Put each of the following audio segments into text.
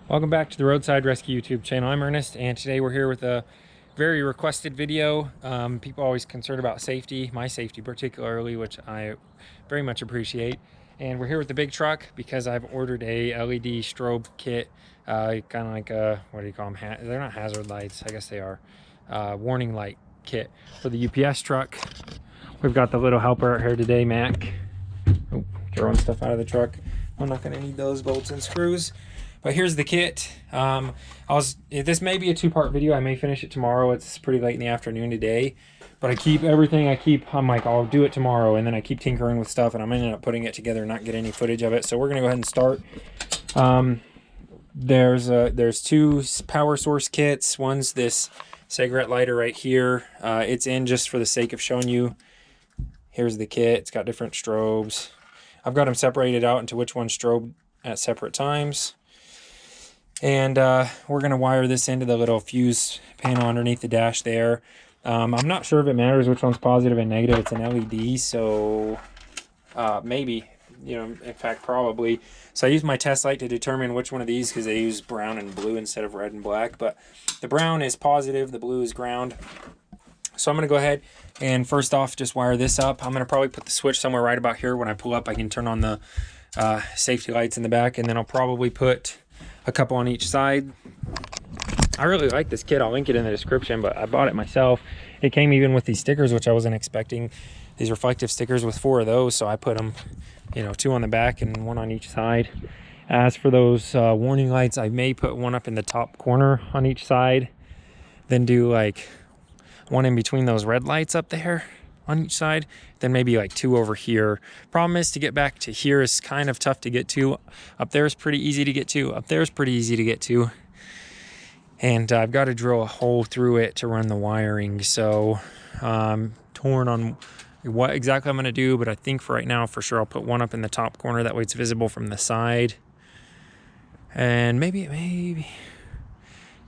Welcome back to the Roadside Rescue YouTube channel. I'm Ernest, and today we're here with a very requested video. People are always concerned about safety, my safety particularly, which I very much appreciate. And we're here with the big truck because I've ordered a LED strobe kit, kind of like a, what do you call them? They're not hazard lights, I guess they are. Warning light kit for the UPS truck. We've got the little helper out here today, Mac. Oh, throwing stuff out of the truck. I'm not going to need those bolts and screws. But here's the kit. This may be a two-part video. I may finish it tomorrow. It's pretty late in the afternoon today. But I'm like, I'll do it tomorrow. And then I keep tinkering with stuff, and I'm ending up putting it together and not get any footage of it. So we're going to go ahead and start. There's two power source kits. One's this cigarette lighter right here. It's in just for the sake of showing you. Here's the kit. It's got different strobes. I've got them separated out into which one's strobe at separate times. And we're going to wire this into the little fuse panel underneath the dash there. I'm not sure if it matters which one's positive and negative. It's an LED, so maybe, in fact, probably. So I used my test light to determine which one of these, because they use brown and blue instead of red and black. But the brown is positive, the blue is ground. So I'm going to go ahead and first off just wire this up. I'm going to probably put the switch somewhere right about here. When I pull up, I can turn on the safety lights in the back, and then I'll probably put a couple on each side. I really like this kit. I'll link it in the description, but I bought it myself. It came even with these stickers, which I wasn't expecting. These reflective stickers with 4 of those, so I put them, 2 on the back and 1 on each side. As for those warning lights, I may put one up in the top corner on each side, then do like one in between those red lights up there on each side, then maybe like 2 over here. Problem is, to get back to here is kind of tough to get to. Up there is pretty easy to get to. Up there is pretty easy to get to. And I've got to drill a hole through it to run the wiring. So I'm torn on what exactly I'm going to do, but I think for right now, for sure, I'll put one up in the top corner. That way it's visible from the side. And maybe,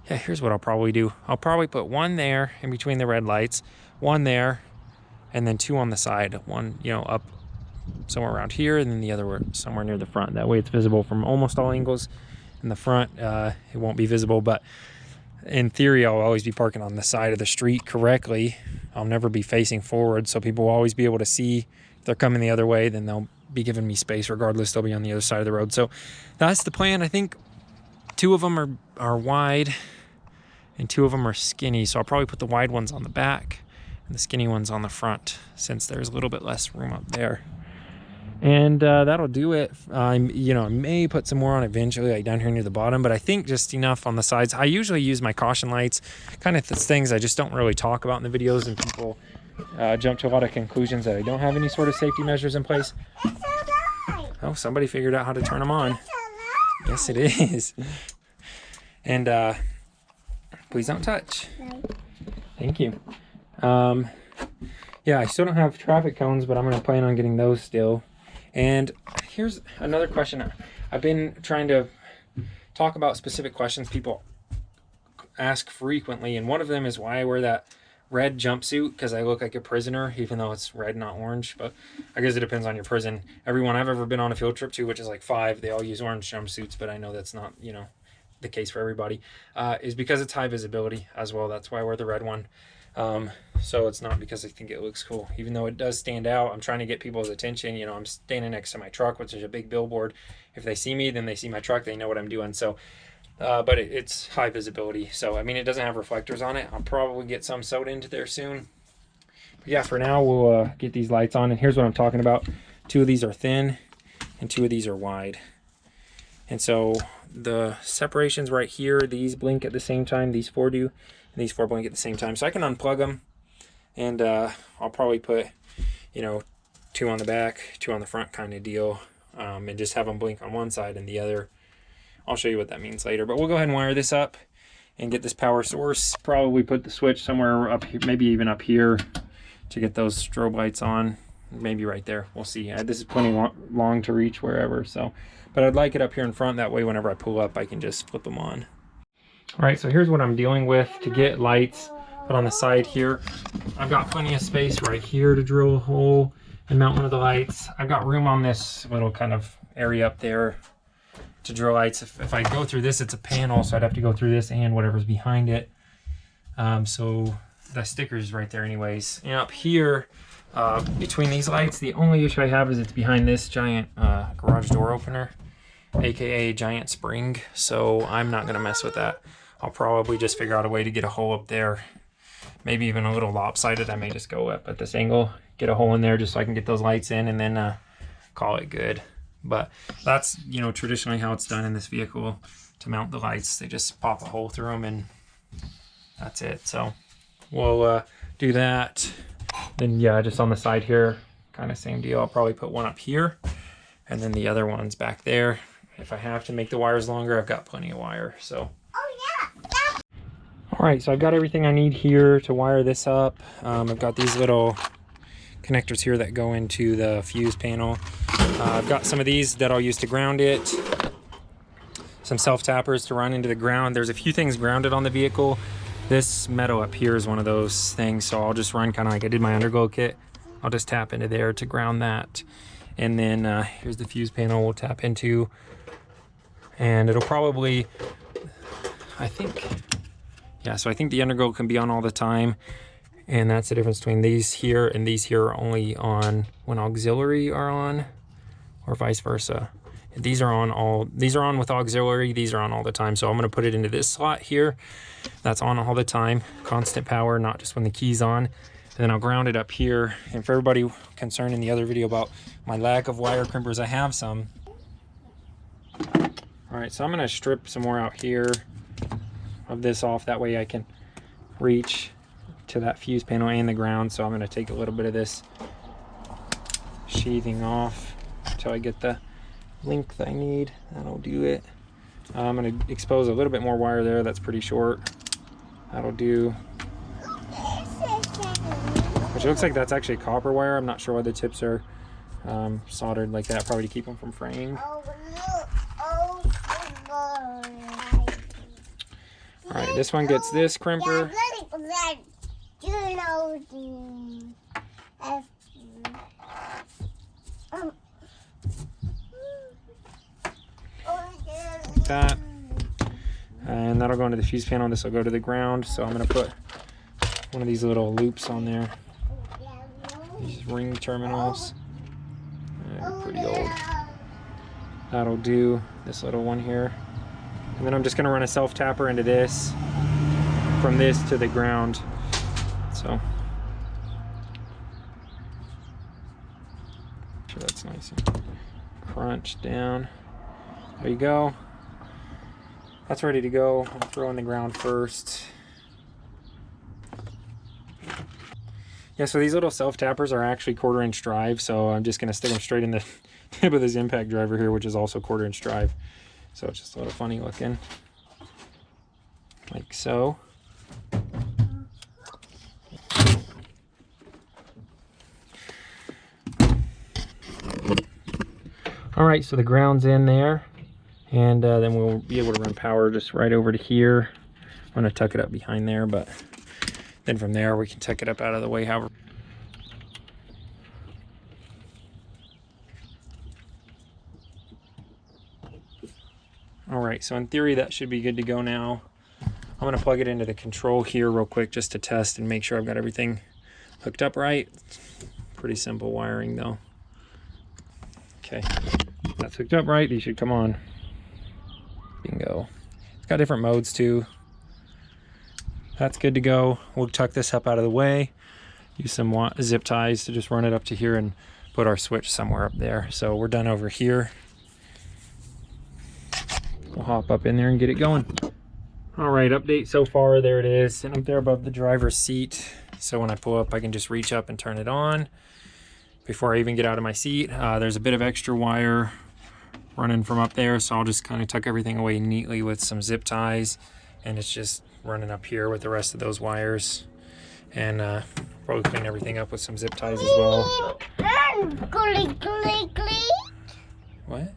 yeah, here's what I'll probably do. I'll probably put one there in between the red lights, one there, and then 2 on the side. One, up somewhere around here, and then the other somewhere near the front. That way it's visible from almost all angles. In the front, it won't be visible, but in theory, I'll always be parking on the side of the street correctly. I'll never be facing forward, so people will always be able to see. If they're coming the other way, then they'll be giving me space regardless. They'll be on the other side of the road. So that's the plan. I think 2 of them are wide and 2 of them are skinny. So I'll probably put the wide ones on the back and the skinny ones on the front, since there's a little bit less room up there. And that'll do it. I may put some more on eventually, like down here near the bottom, but I think just enough on the sides. I usually use my caution lights, kind of things I just don't really talk about in the videos, and people jump to a lot of conclusions that I don't have any sort of safety measures in place. Oh, somebody figured out how to turn them on. Yes, it is. And please don't touch. Thank you. Yeah, I still don't have traffic cones, but I'm going to plan on getting those still. And here's another question. I've been trying to talk about specific questions people ask frequently, and one of them is why I wear that red jumpsuit, because I look like a prisoner, even though it's red, not orange. But I guess it depends on your prison. Everyone I've ever been on a field trip to, which is like 5, they all use orange jumpsuits, but I know that's not, the case for everybody, is because it's high visibility as well. That's why I wear the red one. So it's not because I think it looks cool, even though it does stand out. I'm trying to get people's attention. I'm standing next to my truck, which is a big billboard. If they see me, then they see my truck, they know what I'm doing. So but it's high visibility. So I mean, it doesn't have reflectors on it. I'll probably get some sewed into there soon. But yeah, for now we'll get these lights on, and here's what I'm talking about. 2 of these are thin and 2 of these are wide. And so the separations right here, these blink at the same time, these 4 do, and these 4 blink at the same time. So I can unplug them, and I'll probably put, 2 on the back, 2 on the front kind of deal, and just have them blink on one side and the other. I'll show you what that means later, but we'll go ahead and wire this up and get this power source. Probably put the switch somewhere up here, maybe even up here, to get those strobe lights on. Maybe right there. We'll see. This is plenty long to reach wherever. So, but I'd like it up here in front. That way, whenever I pull up, I can just flip them on. All right. So here's what I'm dealing with to get lights put on the side here. I've got plenty of space right here to drill a hole and mount one of the lights. I've got room on this little kind of area up there to drill lights. If I go through this, it's a panel, so I'd have to go through this and whatever's behind it. So the sticker's right there anyways. And up here, between these lights, the only issue I have is it's behind this giant garage door opener, aka giant spring. So I'm not gonna mess with that. I'll probably just figure out a way to get a hole up there. Maybe even a little lopsided. I may just go up at this angle, get a hole in there just so I can get those lights in, and then call it good. But that's, you know, traditionally how it's done in this vehicle to mount the lights. They just pop a hole through them and that's it. So we'll do that. Then yeah, just on the side here, kind of same deal. I'll probably put one up here and then the other one's back there. If I have to make the wires longer, I've got plenty of wire. So. All right, so I've got everything I need here to wire this up. I've got these little connectors here that go into the fuse panel. I've got some of these that I'll use to ground it. Some self-tappers to run into the ground. There's a few things grounded on the vehicle. This metal up here is one of those things, so I'll just run kind of like I did my underglow kit. I'll just tap into there to ground that. And then here's the fuse panel we'll tap into. And it'll probably, I think, yeah, so I think the underglow can be on all the time. And that's the difference between these here and these here are only on when auxiliary are on, or vice versa. These are on with auxiliary, these are on all the time. So I'm gonna put it into this slot here. That's on all the time, constant power, not just when the key's on. And then I'll ground it up here. And for everybody concerned in the other video about my lack of wire crimpers, I have some. All right, so I'm gonna strip some more out here of this off. That way I can reach to that fuse panel and the ground. So I'm going to take a little bit of this sheathing off until I get the length I need. That'll do it. I'm going to expose a little bit more wire there. That's pretty short. That'll do. Which looks like that's actually copper wire. I'm not sure why the tips are soldered like that, probably to keep them from fraying. All right, this one gets this crimper. Like that. And that'll go into the fuse panel. This will go to the ground. So I'm going to put one of these little loops on there. These ring terminals. They're pretty old. That'll do this little one here. And then I'm just going to run a self-tapper into this, from this to the ground. So, make sure that's nice and crunched down. There you go. That's ready to go. I'll throw in the ground first. Yeah, so these little self-tappers are actually 1/4 inch drive, so I'm just going to stick them straight in the tip of this impact driver here, which is also 1/4 inch drive. So it's just a little funny looking, like so. All right, so the ground's in there, and then we'll be able to run power just right over to here. I'm gonna tuck it up behind there, but then from there we can tuck it up out of the way however. All right, so in theory that should be good to go now. I'm gonna plug it into the control here real quick just to test and make sure I've got everything hooked up right. Pretty simple wiring though. Okay, that's hooked up right. These should come on. Bingo. It's got different modes too. That's good to go. We'll tuck this up out of the way. Use some zip ties to just run it up to here and put our switch somewhere up there. So we're done over here. We'll hop up in there and get it going. All right, update so far. There it is, sitting up there above the driver's seat. So when I pull up, I can just reach up and turn it on. Before I even get out of my seat, there's a bit of extra wire running from up there. So I'll just kind of tuck everything away neatly with some zip ties. And it's just running up here with the rest of those wires. And probably clean everything up with some zip ties as well. What?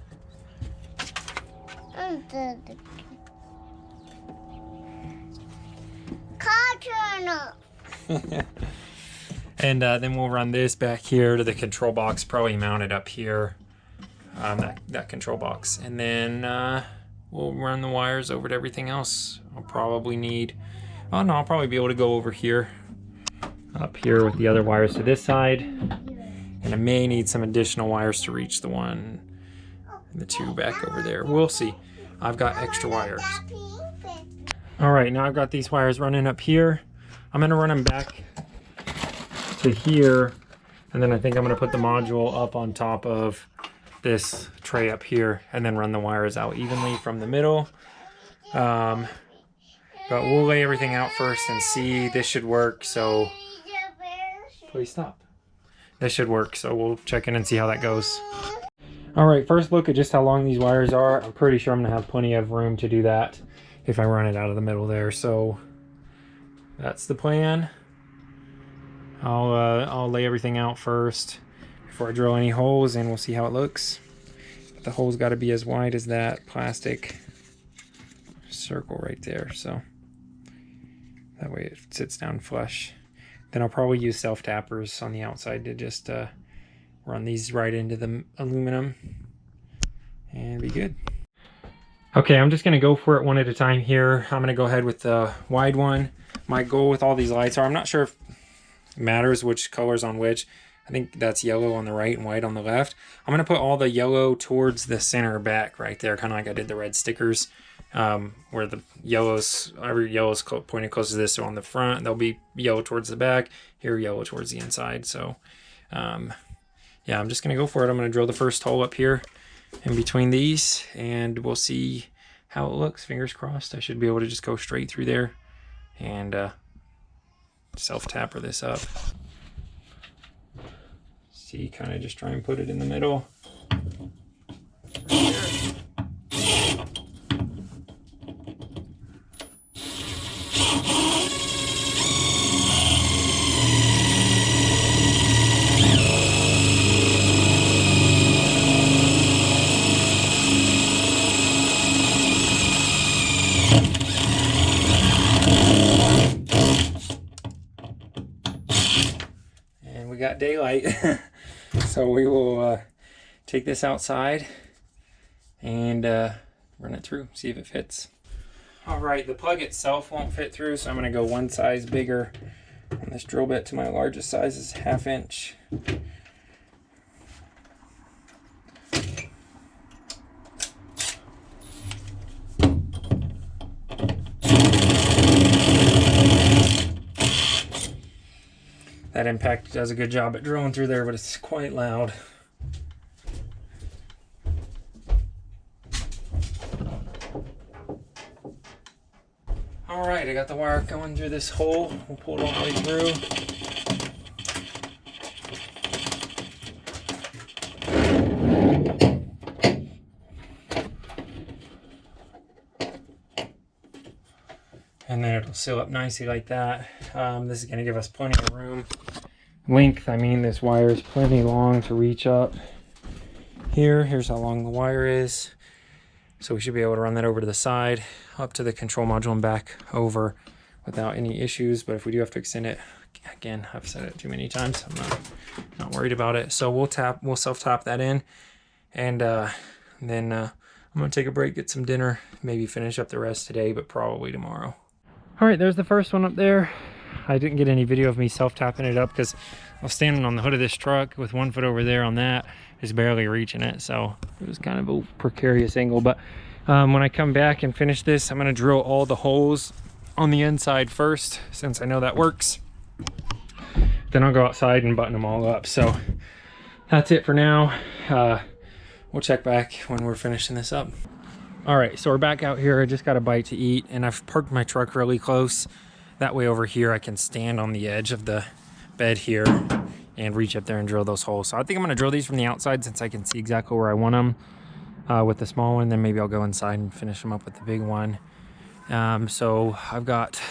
And then we'll run this back here to the control box, probably mount it up here. that control box. And then we'll run the wires over to everything else. I'll probably need, oh no, I'll probably be able to go over here, up here with the other wires to this side. And I may need some additional wires to reach the one and the two back over there. We'll see. I've got extra wires. All right, now I've got these wires running up here. I'm gonna run them back to here, and then I think I'm gonna put the module up on top of this tray up here, and then run the wires out evenly from the middle. But we'll lay everything out first and see. This should work, so please stop. This should work, so we'll check in and see how that goes. All right, first look at just how long these wires are. I'm pretty sure I'm gonna have plenty of room to do that if I run it out of the middle there. So that's the plan. I'll lay everything out first before I drill any holes, and we'll see how it looks. But the hole's got to be as wide as that plastic circle right there, so that way it sits down flush. Then I'll probably use self-tappers on the outside to just run these right into the aluminum and be good. Okay, I'm just gonna go for it one at a time here. I'm gonna go ahead with the wide one. My goal with all these lights are, I'm not sure if it matters which color's on which. I think that's yellow on the right and white on the left. I'm gonna put all the yellow towards the center back right there, kind of like I did the red stickers. Where the yellows, every yellow is pointed close to this, so on the front they'll be yellow towards the back, here yellow towards the inside. So yeah, I'm just gonna go for it. I'm gonna drill the first hole up here in between these, and we'll see how it looks. Fingers crossed. I should be able to just go straight through there and self-tapper this up. See, kind of just try and put it in the middle. Right there. We got daylight. So we will take this outside and run it through, see if it fits. All right, the plug itself won't fit through, so I'm gonna go one size bigger on this drill bit to my largest size is 1/2 inch. That impact does a good job at drilling through there, but it's quite loud. All right, I got the wire going through this hole. We'll pull it all the way through. And then it'll seal up nicely like that. This is going to give us plenty of room. Length, I mean, this wire is plenty long to reach up here. Here's how long the wire is. So we should be able to run that over to the side, up to the control module and back over without any issues. But if we do have to extend it, again, I've said it too many times, I'm not worried about it. So we'll self-tap that in, and then I'm going to take a break, get some dinner, maybe finish up the rest today, but probably tomorrow. All right, there's the first one up there. I didn't get any video of me self-tapping it up because I was standing on the hood of this truck with 1 foot over there on that, just barely reaching it. So it was kind of a precarious angle. But when I come back and finish this, I'm gonna drill all the holes on the inside first, since I know that works. Then I'll go outside and button them all up. So that's it for now. We'll check back when we're finishing this up. All right, so we're back out here. I just got a bite to eat, and I've parked my truck really close. That way over here, I can stand on the edge of the bed here and reach up there and drill those holes. So I think I'm gonna drill these from the outside since I can see exactly where I want them with the small one. Then maybe I'll go inside and finish them up with the big one. So I've got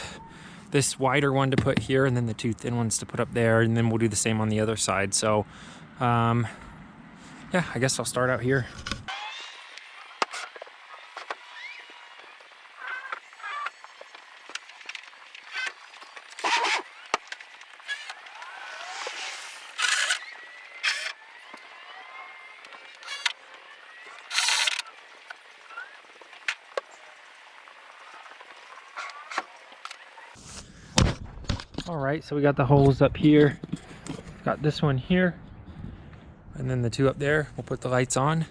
this wider one to put here, and then the 2 thin ones to put up there, and then we'll do the same on the other side. So yeah, I guess I'll start out here. All right, so we got the holes up here. Got this one here, and then the two up there. We'll put the lights on,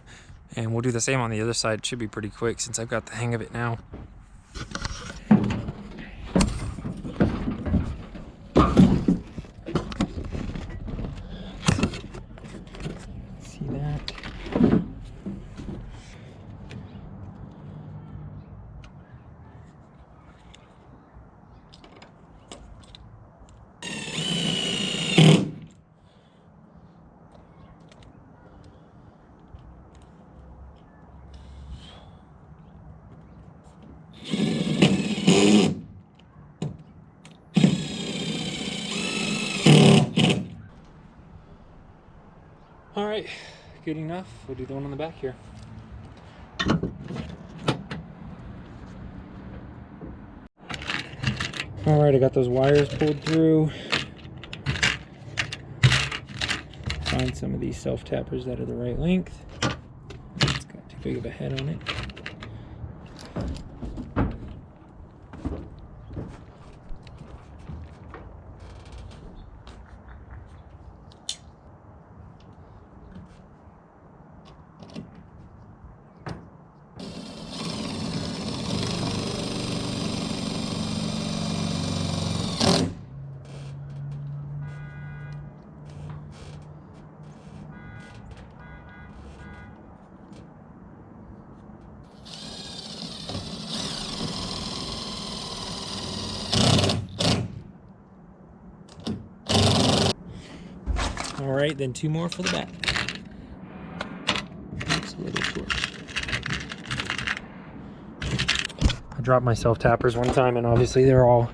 and we'll do the same on the other side. It should be pretty quick since I've got the hang of it now. See that? All right, good enough. We'll do the one on the back here. All right, I got those wires pulled through. Find some of these self-tappers that are the right length. It's got too big of a head on it. All right, then two more for the back. That's a little short. I dropped my self-tappers one time, and obviously they're all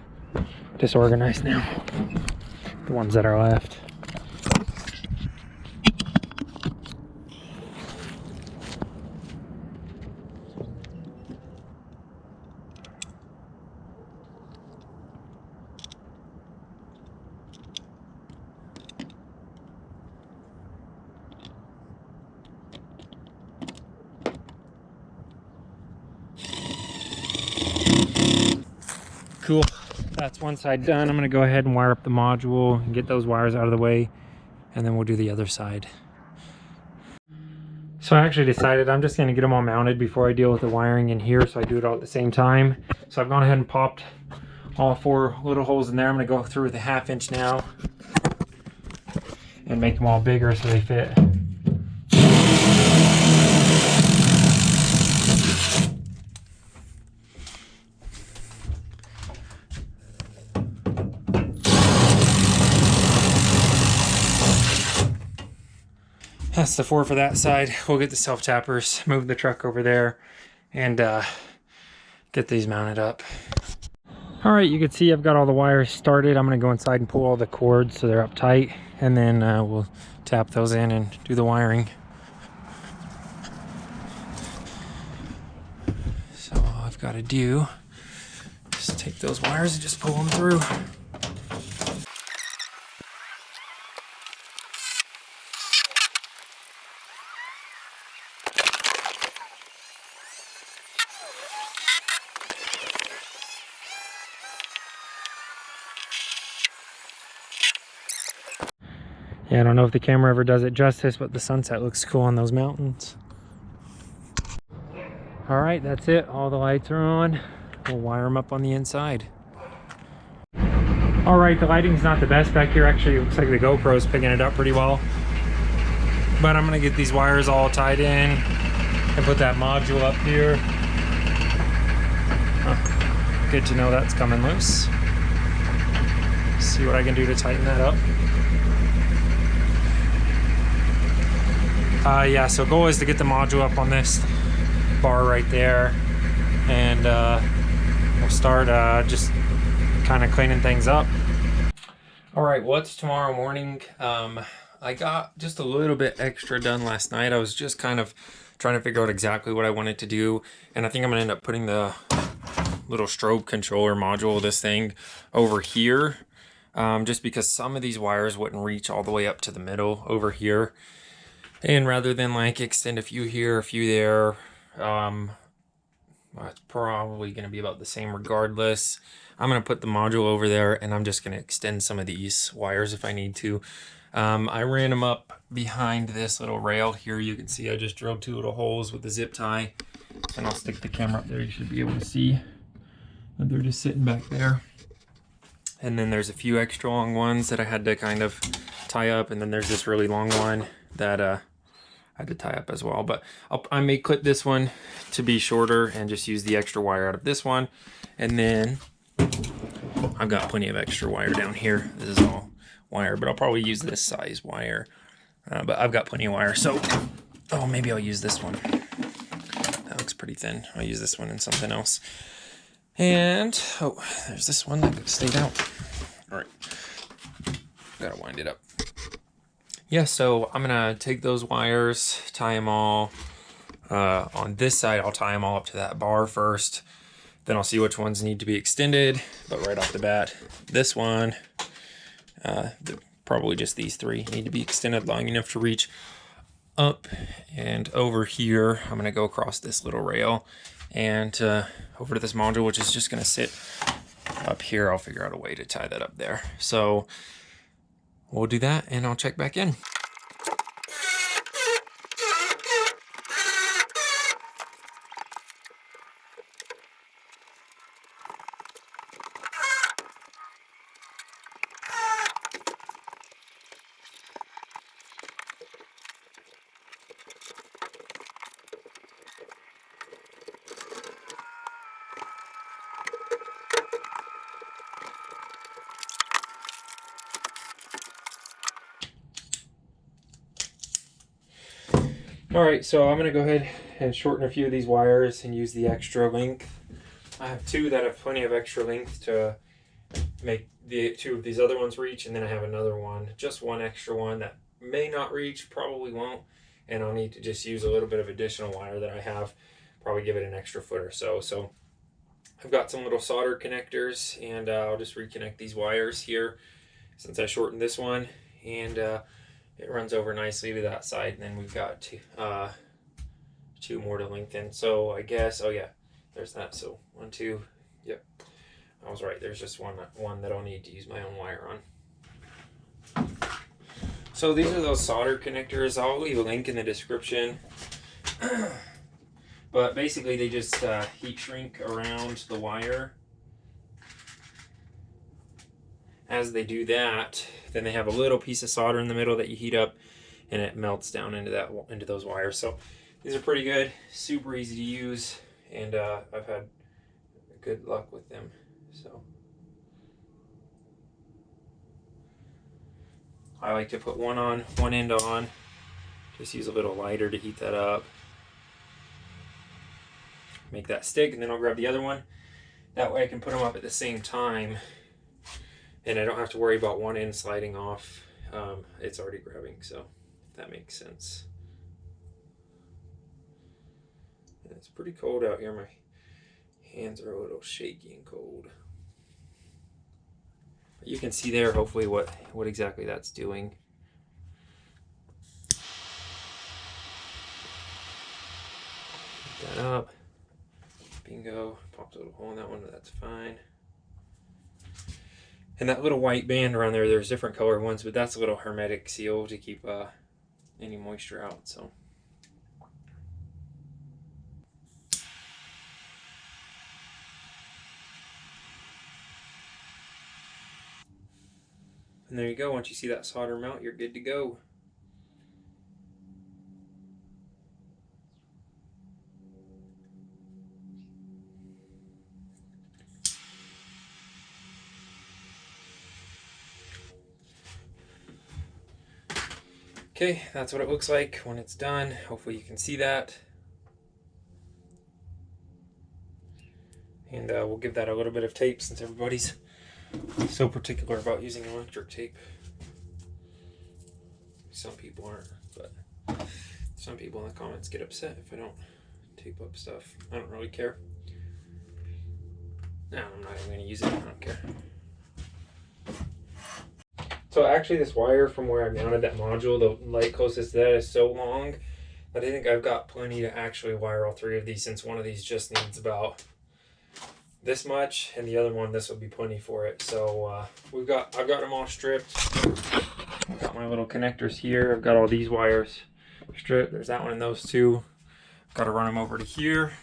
disorganized now. The ones that are left. Cool, that's one side done. I'm gonna go ahead and wire up the module and get those wires out of the way, and then we'll do the other side. So I actually decided I'm just gonna get them all mounted before I deal with the wiring in here, so I do it all at the same time. So I've gone ahead and popped all 4 little holes in there. I'm gonna go through with a 1/2 inch now and make them all bigger so they fit. That's the 4 for that side. We'll get the self-tappers, move the truck over there, and get these mounted up. All right, you can see I've got all the wires started. I'm gonna go inside and pull all the cords so they're up tight, and then we'll tap those in and do the wiring. So all I've got to do is take those wires and just pull them through. Yeah, I don't know if the camera ever does it justice, but the sunset looks cool on those mountains. All right, that's it. All the lights are on. We'll wire them up on the inside. All right, the lighting's not the best back here. Actually, it looks like the GoPro's picking it up pretty well. But I'm gonna get these wires all tied in and put that module up here. Oh, good to know that's coming loose. See what I can do to tighten that up. Yeah, so goal is to get the module up on this bar right there, and we'll start just kind of cleaning things up. All right, what's tomorrow morning? I got just a little bit extra done last night. I was just kind of trying to figure out exactly what I wanted to do, and I think I'm gonna end up putting the little strobe controller module, this thing, over here, just because some of these wires wouldn't reach all the way up to the middle over here. And rather than like extend a few here, a few there, Well, it's probably going to be about the same regardless. I'm going to put the module over there, and I'm just going to extend some of these wires if I need to. I ran them up behind this little rail here. You can see I just drilled 2 little holes with the zip tie, and I'll stick the camera up there. You should be able to see that they're just sitting back there. And then there's a few extra long ones that I had to kind of tie up, and then there's this really long one that I had to tie up as well. But I may clip this one to be shorter and just use the extra wire out of this one. And then I've got plenty of extra wire down here. This is all wire, but I'll probably use this size wire. But I've got plenty of wire, so oh, maybe I'll use this one. That looks pretty thin. I'll use this one in something else. And oh, there's this one that stayed out. All right, gotta wind it up. Yeah, so I'm gonna take those wires, tie them all on this side. I'll tie them all up to that bar first. Then I'll see which ones need to be extended. But right off the bat, this one, probably just these 3 need to be extended long enough to reach up. And over here, I'm gonna go across this little rail and over to this module, which is just gonna sit up here. I'll figure out a way to tie that up there. So we'll do that and I'll check back in. All right, so I'm gonna go ahead and shorten a few of these wires and use the extra length. I have 2 that have plenty of extra length to make the 2 of these other ones reach, and then I have another one, just one extra one that may not reach, probably won't, and I'll need to just use a little bit of additional wire that I have, probably give it an extra foot or so. So I've got some little solder connectors, and I'll just reconnect these wires here since I shortened this one, and it runs over nicely to that side, and then we've got 2 more to lengthen. So I guess, oh yeah, there's that. So 1, 2, yep, I was right. There's just one that I'll need to use my own wire on. So these are those solder connectors. I'll leave a link in the description. But basically they just heat shrink around the wire. As they do that, then they have a little piece of solder in the middle that you heat up, and it melts down into those wires. So these are pretty good, super easy to use, and I've had good luck with them. So I like to put one end on, just use a little lighter to heat that up, make that stick, and then I'll grab the other one. That way I can put them up at the same time, and I don't have to worry about one end sliding off. It's already grabbing, so if that makes sense. And it's pretty cold out here. My hands are a little shaky and cold. But you can see there, hopefully, what exactly that's doing. Put that up. Bingo. Popped a little hole in that one, but that's fine. And that little white band around there, there's different color ones, but that's a little hermetic seal to keep any moisture out. So and there you go. Once you see that solder melt, you're good to go. Okay, that's what it looks like when it's done. Hopefully you can see that. And we'll give that a little bit of tape since everybody's so particular about using electric tape. Some people aren't, but some people in the comments get upset if I don't tape up stuff. I don't really care. No, I'm not even going to use it. I don't care. So actually this wire from where I mounted that module, the light closest to that, is so long But I think I've got plenty to actually wire all 3 of these, since one of these just needs about this much, and the other one, this will be plenty for it. So I've got them all stripped. I've got my little connectors here. I've got all these wires stripped. There's that one and those 2. Got to run them over to here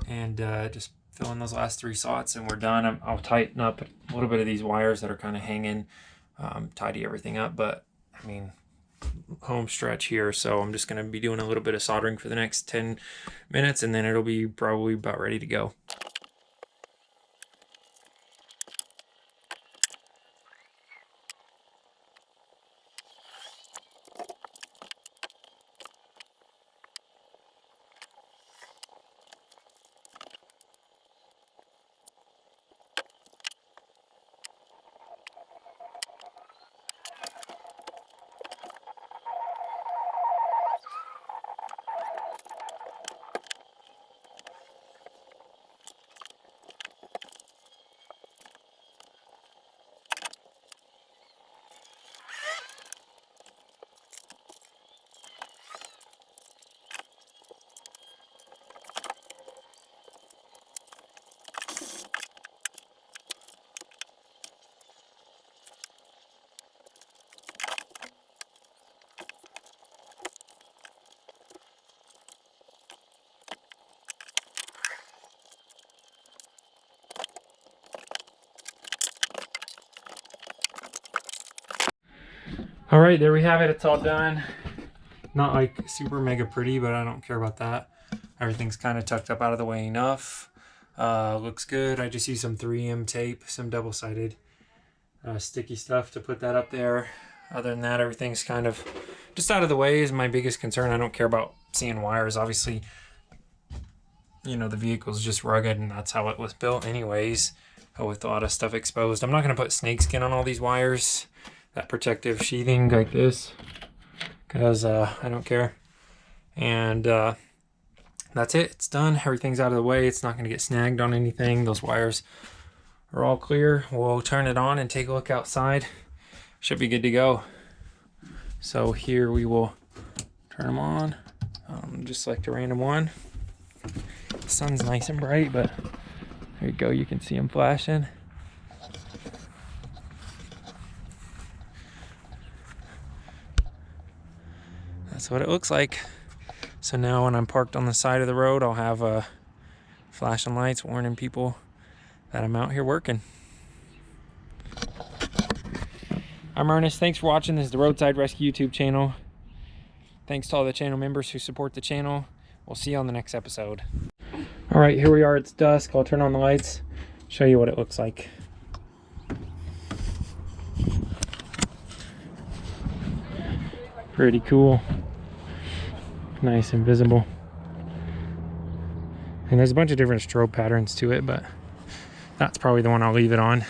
and just fill in those last 3 slots, and we're done. I'll tighten up a little bit of these wires that are kind of hanging, tidy everything up. But I mean, home stretch here, so I'm just going to be doing a little bit of soldering for the next 10 minutes, and then it'll be probably about ready to go. All right, there we have it. It's all done. Not like super mega pretty, but I don't care about that. Everything's kind of tucked up out of the way enough. Looks good. I just used some 3M tape, some double-sided sticky stuff to put that up there. Other than that, everything's kind of just out of the way is my biggest concern. I don't care about seeing wires. Obviously, you know, the vehicle's just rugged, and that's how it was built anyways, with a lot of stuff exposed. I'm not going to put snakeskin on all these wires, that protective sheathing like this, because I don't care. And that's it. It's done. Everything's out of the way. It's not going to get snagged on anything. Those wires are all clear. We'll turn it on and take a look outside. Should be good to go. So here we will turn them on. Just select a random one. The sun's nice and bright, but there you go. You can see them flashing. That's what it looks like. So now when I'm parked on the side of the road, I'll have flashing lights warning people that I'm out here working. I'm Ernest. Thanks for watching. This is the Roadside Rescue YouTube channel. Thanks to all the channel members who support the channel. We'll see you on the next episode. All right, here we are. It's dusk. I'll turn on the lights, show you what it looks like. Pretty cool. Nice and visible. And there's a bunch of different strobe patterns to it, but that's probably the one I'll leave it on.